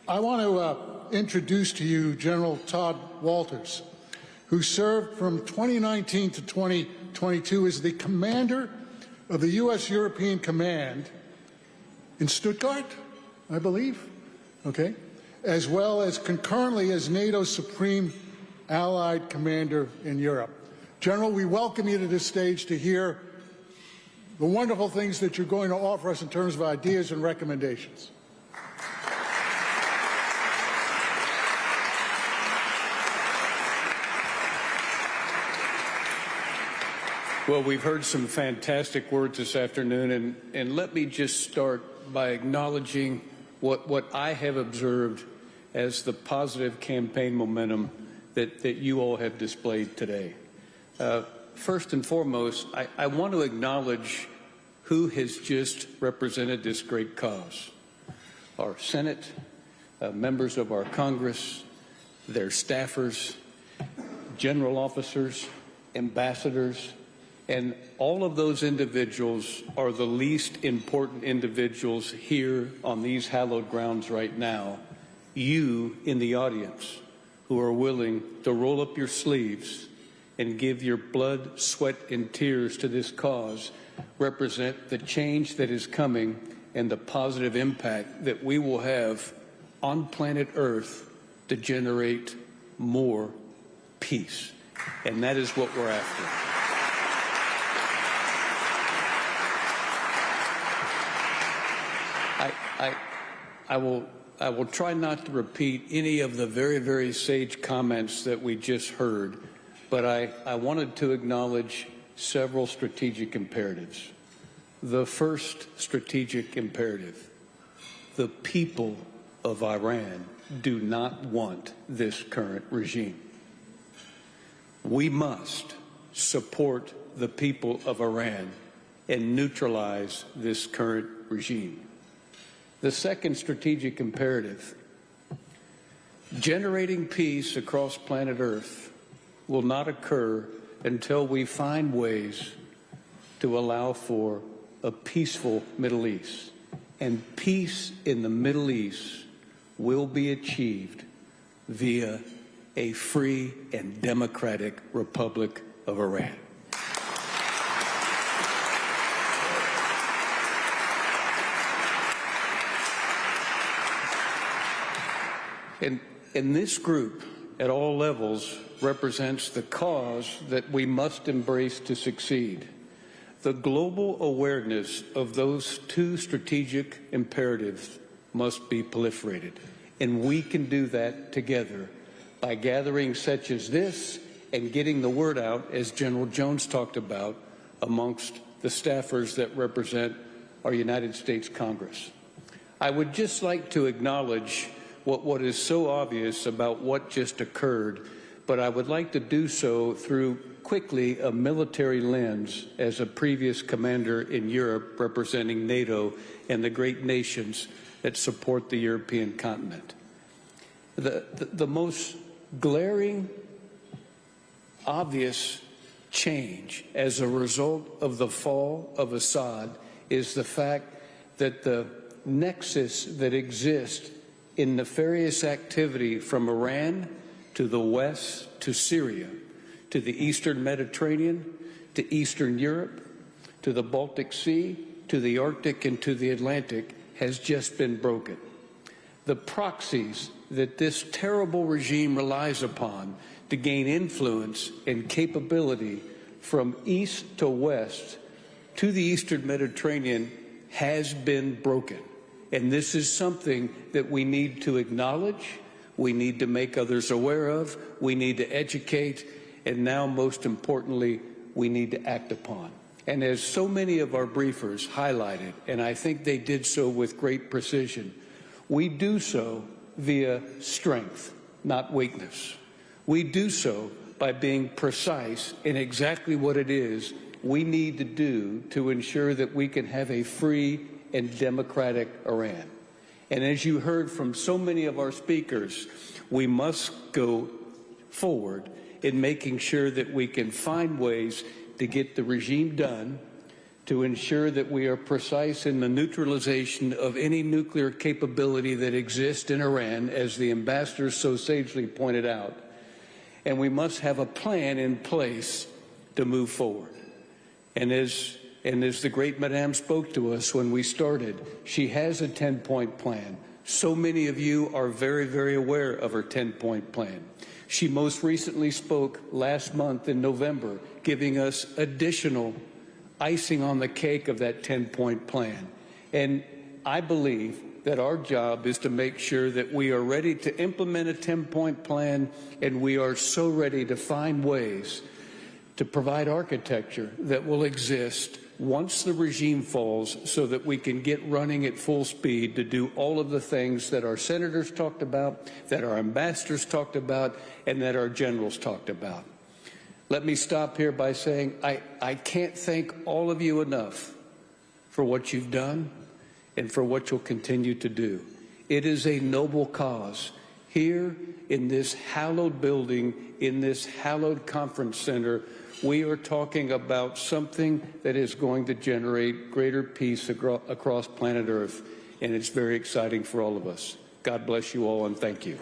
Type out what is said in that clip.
I want to introduce to you General Todd Wolters, who served from 2019 to 2022 as the commander of the U.S. European Command in Stuttgart, I believe, okay, as well as concurrently as NATO's Supreme Allied Commander in Europe. General, we welcome you to this stage to hear the wonderful things that you're going to offer us in terms of ideas and recommendations. Well, we've heard some fantastic words this afternoon, and let me just start by acknowledging what I have observed as the positive campaign momentum that you all have displayed today. First and foremost, I want to acknowledge who has just represented this great cause. Our Senate, members of our Congress, their staffers, general officers, ambassadors, and all of those individuals are the least important individuals here on these hallowed grounds right now. You in the audience who are willing to roll up your sleeves and give your blood, sweat, and tears to this cause represent the change that is coming and the positive impact that we will have on planet Earth to generate more peace. And that is what we're after. I will try not to repeat any of the very, very sage comments that we just heard, but I wanted to acknowledge several strategic imperatives. The first strategic imperative: the people of Iran do not want this current regime. We must support the people of Iran and neutralize this current regime. The second strategic imperative: generating peace across planet Earth will not occur until we find ways to allow for a peaceful Middle East. And peace in the Middle East will be achieved via a free and democratic Republic of Iran. And this group, at all levels, represents the cause that we must embrace to succeed. The global awareness of those two strategic imperatives must be proliferated, and we can do that together by gatherings such as this and getting the word out, as General Jones talked about, amongst the staffers that represent our United States Congress. I would just like to acknowledge what is so obvious about what just occurred, but I would like to do so through quickly a military lens as a previous commander in Europe representing NATO and the great nations that support the European continent. The most glaring, obvious change as a result of the fall of Assad is the fact that the nexus that exists in nefarious activity from Iran to the West to Syria, to the Eastern Mediterranean, to Eastern Europe, to the Baltic Sea, to the Arctic, and to the Atlantic has just been broken. The proxies that this terrible regime relies upon to gain influence and capability from east to west to the Eastern Mediterranean has been broken. And this is something that we need to acknowledge, we need to make others aware of, we need to educate, and now, most importantly, we need to act upon. And as so many of our briefers highlighted, and I think they did so with great precision, we do so via strength, not weakness. We do so by being precise in exactly what it is we need to do to ensure that we can have a free and democratic Iran. And as you heard from so many of our speakers, we must go forward in making sure that we can find ways to get the regime done, to ensure that we are precise in the neutralization of any nuclear capability that exists in Iran, as the ambassador so sagely pointed out. And we must have a plan in place to move forward. And as the great Madame spoke to us when we started, she has a 10-point plan. So many of you are very, very aware of her 10-point plan. She most recently spoke last month in November, giving us additional icing on the cake of that 10-point plan. And I believe that our job is to make sure that we are ready to implement a 10-point plan, and we are so ready to find ways to provide architecture that will exist once the regime falls, so that we can get running at full speed to do all of the things that our senators talked about, that our ambassadors talked about, and that our generals talked about. Let me stop here by saying I can't thank all of you enough for what you've done and for what you'll continue to do. It is a noble cause. Here in this hallowed building, in this hallowed conference center, we are talking about something that is going to generate greater peace across planet Earth, and it's very exciting for all of us. God bless you all, and thank you.